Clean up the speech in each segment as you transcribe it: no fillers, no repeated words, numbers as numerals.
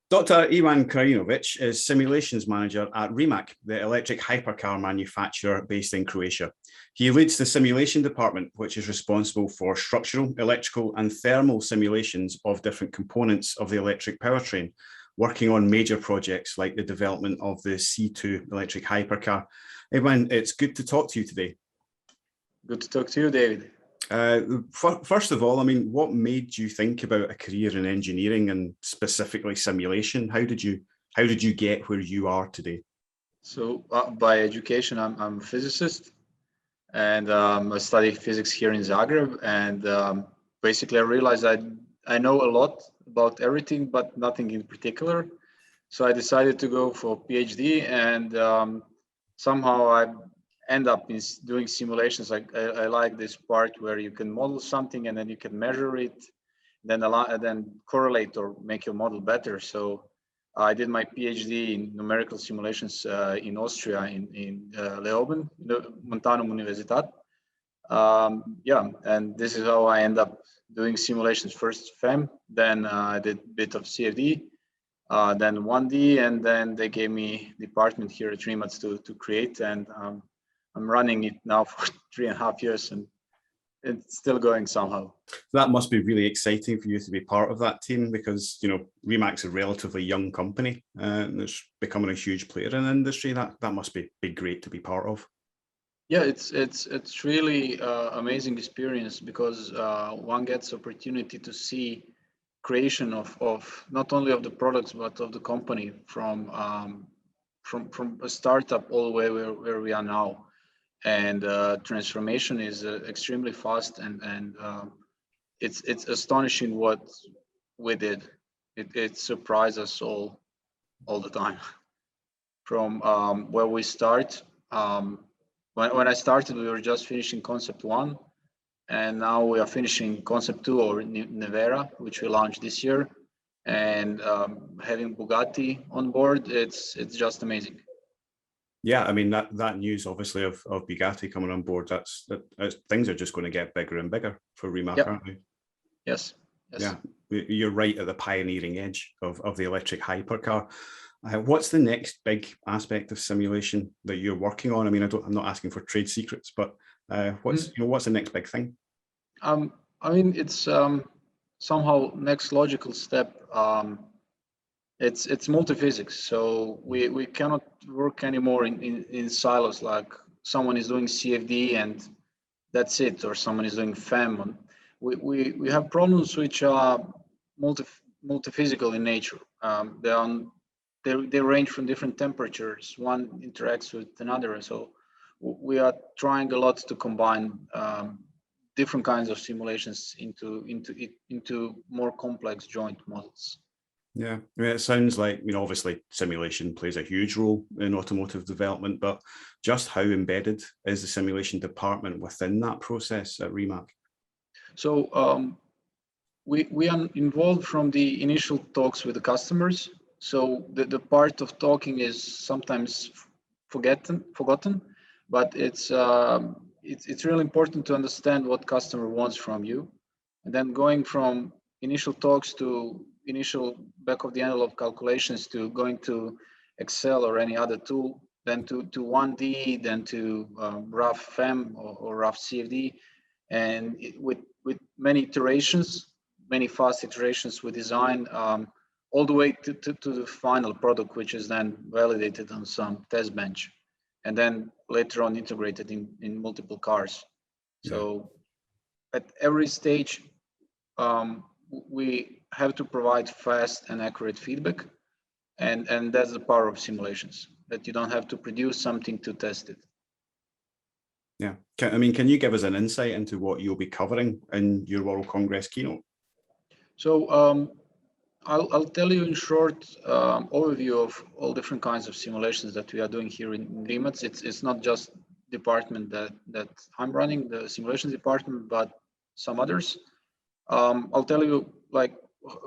Dr. Ivan Krajinović is Simulations Manager at Rimac, the electric hypercar manufacturer based in Croatia. He leads the simulation department, which is responsible for structural, electrical and thermal simulations of different components of the electric powertrain, working on major projects like the development of the C2 electric hypercar. Ivan, it's good to talk to you today. Good to talk to you, David. First of all, I mean, what made you think about a career in engineering and specifically simulation? How did you get where you are today? So by education, I'm a physicist, and I study physics here in Zagreb. And basically, I realized I know a lot about everything, but nothing in particular. So I decided to go for PhD, and somehow I end up in doing simulations. I like this part where you can model something and then you can measure it, then correlate or make your model better. So I did my PhD in numerical simulations in Austria, in Leoben, the Montanum Universitat. And this is how I end up doing simulations. First FEM, then I did a bit of CFD, then 1D, and then they gave me department here at Rimac to create, and I'm running it now for 3.5 years, and it's still going somehow. That must be really exciting for you to be part of that team, because Rimac's a relatively young company and it's becoming a huge player in the industry. That must be great to be part of. Yeah, it's really amazing experience, because one gets opportunity to see creation of not only of the products but of the company from a startup all the way where we are now. And transformation is extremely fast, and it's astonishing what we did. It surprised us all the time. From where we start, when I started, we were just finishing concept 1, and now we are finishing concept 2, or Nevera, which we launched this year, and having Bugatti on board, it's just amazing. Yeah, I mean, that news obviously of Bugatti coming on board, that's things are just going to get bigger and bigger for Rimac, yep. Aren't they? Yes. Yeah, you're right at the pioneering edge of the electric hypercar. What's the next big aspect of simulation that you're working on? I mean, I'm not asking for trade secrets, but what's the next big thing? I mean, it's somehow next logical step. It's multi-physics, so we cannot work anymore in silos, like someone is doing CFD and that's it, or someone is doing FEM. We have problems which are multi-physical in nature. They range from different temperatures. One interacts with another, so we are trying a lot to combine different kinds of simulations into more complex joint models. Yeah, I mean, it sounds like, obviously simulation plays a huge role in automotive development, but just how embedded is the simulation department within that process at Rimac? So we are involved from the initial talks with the customers. So the part of talking is sometimes forgotten, but it's really important to understand what customer wants from you, and then going from initial talks to initial back of the envelope calculations to going to Excel or any other tool, then to 1D, then to rough FEM or rough CFD, and with many iterations, many fast iterations, we design all the way to the final product, which is then validated on some test bench, and then later on integrated in multiple cars. Yeah. So at every stage, we have to provide fast and accurate feedback, and that's the power of simulations, that you don't have to produce something to test it. Yeah, can you give us an insight into what you'll be covering in your World Congress keynote? So I'll tell you in short overview of all different kinds of simulations that we are doing here in Rimac. It's not just department that I'm running, the simulations department, but some others. I'll tell you like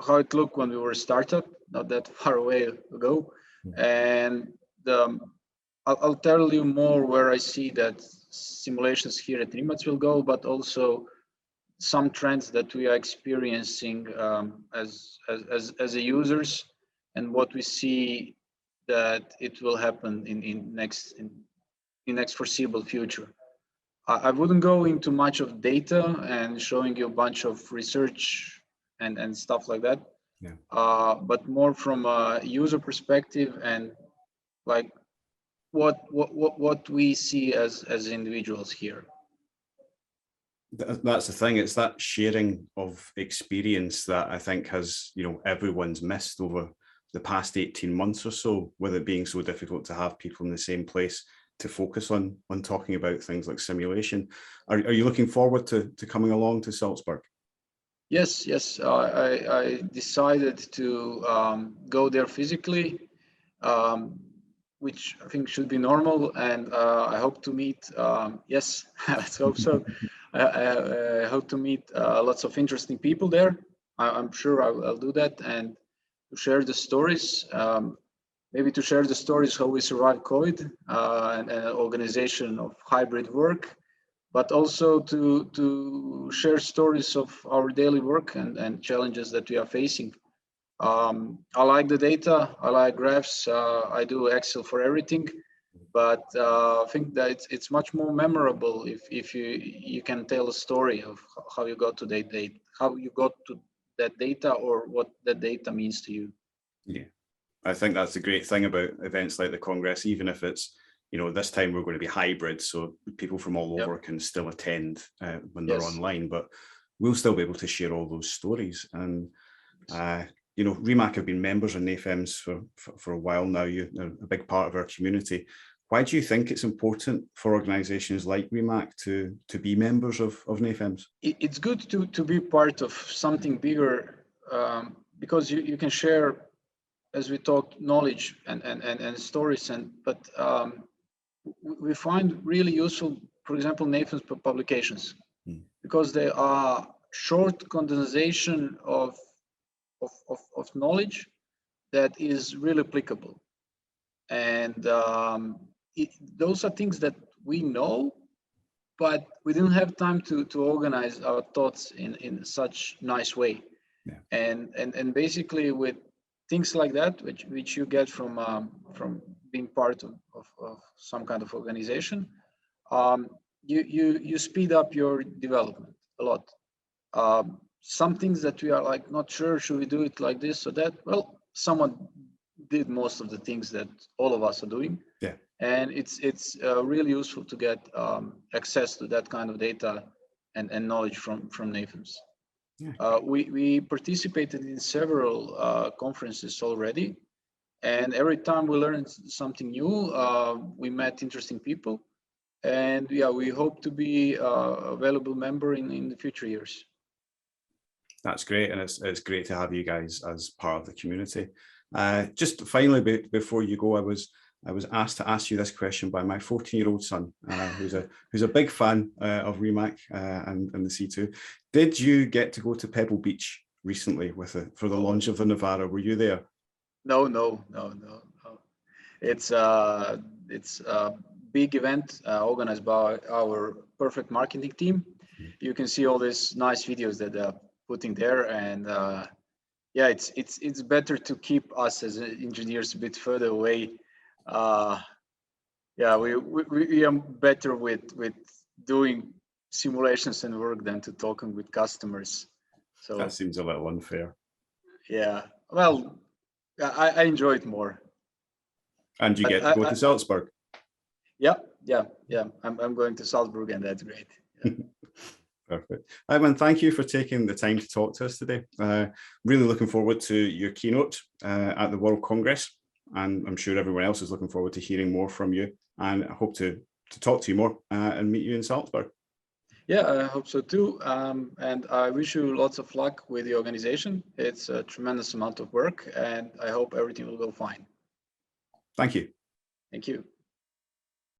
how it looked when we were a startup, not that far away ago, and I'll tell you more where I see that simulations here at Rimac will go, but also some trends that we are experiencing as a users, and what we see that it will happen in next foreseeable future. I wouldn't go into much of data and showing you a bunch of research and stuff like that. Yeah. But more from a user perspective and like what we see as individuals here. That's the thing. It's that sharing of experience that I think has, everyone's missed over the past 18 months or so, with it being so difficult to have people in the same place to focus on talking about things like simulation. Are you looking forward to coming along to Salzburg? Yes. I decided to go there physically, which I think should be normal, and I hope to meet. Yes, let's hope so. I hope to meet lots of interesting people there. I'm sure I'll do that, and to share the stories. Maybe to share the stories how we survived COVID and an organization of hybrid work, but also to share stories of our daily work and challenges that we are facing. I like the data, I like graphs, I do Excel for everything, but I think that it's much more memorable if you can tell a story of how you got to that data, how you got to that data, or what that data means to you. Yeah, I think that's the great thing about events like the Congress, even if it's, this time we're going to be hybrid, so people from all over can still attend when they're online, but we'll still be able to share all those stories. And, Rimac have been members of NAFEMS for a while now. You're a big part of our community. Why do you think it's important for organizations like Rimac to be members of NAFEMS? It's good to be part of something bigger, because you can share, as we talked, knowledge and stories, but we find really useful, for example, NAFEMS publications, because they are short condensation of knowledge that is really applicable. And those are things that we know, but we didn't have time to organize our thoughts in such nice way. Yeah. And basically with things like that, which you get from being part of some kind of organization, you speed up your development a lot. Some things that we are like not sure, should we do it like this or that? Well, someone did most of the things that all of us are doing. Yeah. And it's really useful to get access to that kind of data and knowledge from NAFEMS. Yeah. We participated in several conferences already, and every time we learned something new, we met interesting people, and we hope to be a valuable member in the future years. That's great, and it's great to have you guys as part of the community. Just finally, before you go, I was asked to ask you this question by my 14-year-old son, who's a big fan of Rimac and the C2. Did you get to go to Pebble Beach recently for the launch of the Navara? Were you there? No. It's a big event organized by our Perfect marketing team. You can see all these nice videos that they're putting there, and it's better to keep us as engineers a bit further away. We are better with doing simulations and work than to talking with customers. So that seems a little unfair. Yeah, well, I enjoy it more. And you get to go to Salzburg. Yeah. I'm going to Salzburg, and that's great. Yeah. Perfect. Ivan, thank you for taking the time to talk to us today. Really looking forward to your keynote at the World Congress, and I'm sure everyone else is looking forward to hearing more from you, and I hope to talk to you more and meet you in Salzburg. Yeah, I hope so too, and I wish you lots of luck with the organization. It's a tremendous amount of work, and I hope everything will go fine. Thank you. Thank you.